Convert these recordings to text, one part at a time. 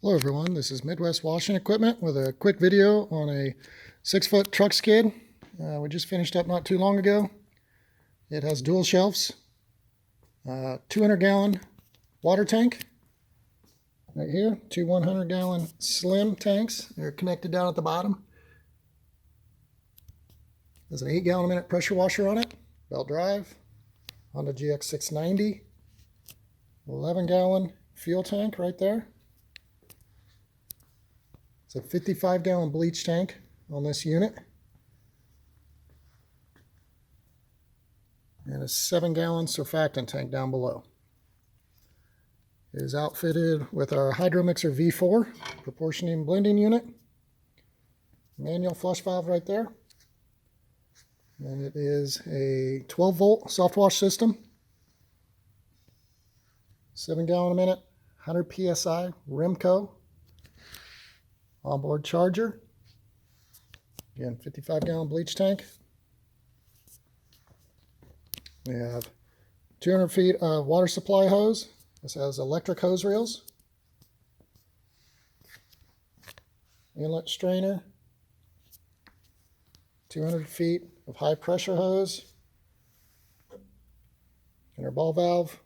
Hello everyone, this is Midwest Washing Equipment with a quick video on a 6-foot truck skid. We just finished up not too long ago. It has dual shelves, 200-gallon water tank right here, two 100-gallon slim tanks. They're connected down at the bottom. There's an 8-gallon-a-minute pressure washer on it, belt drive, Honda GX690, 11-gallon fuel tank right there. It's a 55-gallon bleach tank on this unit. And a 7-gallon surfactant tank down below. It is outfitted with our Hydromixer V4 proportioning blending unit. Manual flush valve right there. And it is a 12-volt soft wash system. 7-gallon-a-minute, 100 PSI Remco onboard charger. Again, 55-gallon bleach tank. We have 200 feet of water supply hose. This has electric hose reels. Inlet strainer. 200 feet of high pressure hose. And our ball valve.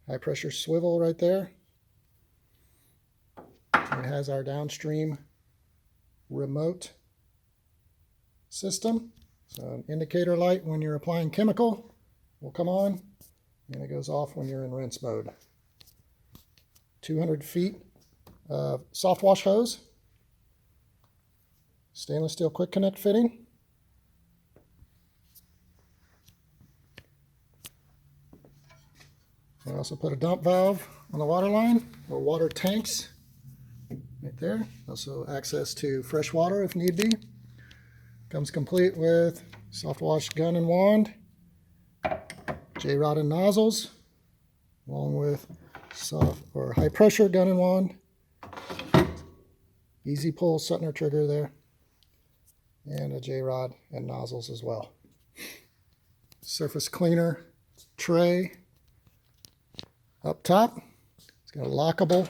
High pressure swivel right there. It has our downstream remote system. So an indicator light when you're applying chemical will come on, and it goes off when you're in rinse mode. 200 feet of soft wash hose. Stainless steel quick connect fitting. We also put a dump valve on the water line, or water tanks. Right there. Also access to fresh water if need be. Comes complete with soft wash gun and wand, J-rod and nozzles, along with soft or high pressure gun and wand, easy pull Suttner trigger there, and a J-rod and nozzles as well. Surface cleaner tray up top. It's got a lockable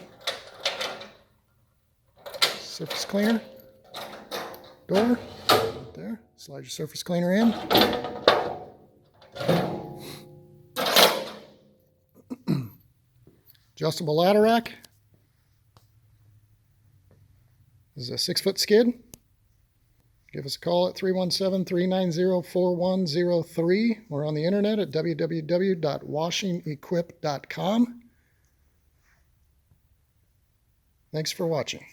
surface cleaner door right there. Slide your surface cleaner in. Adjustable ladder rack. This is a 6-foot skid. Give us a call at 317-390-4103. We're on the internet at www.washingequip.com. Thanks for watching.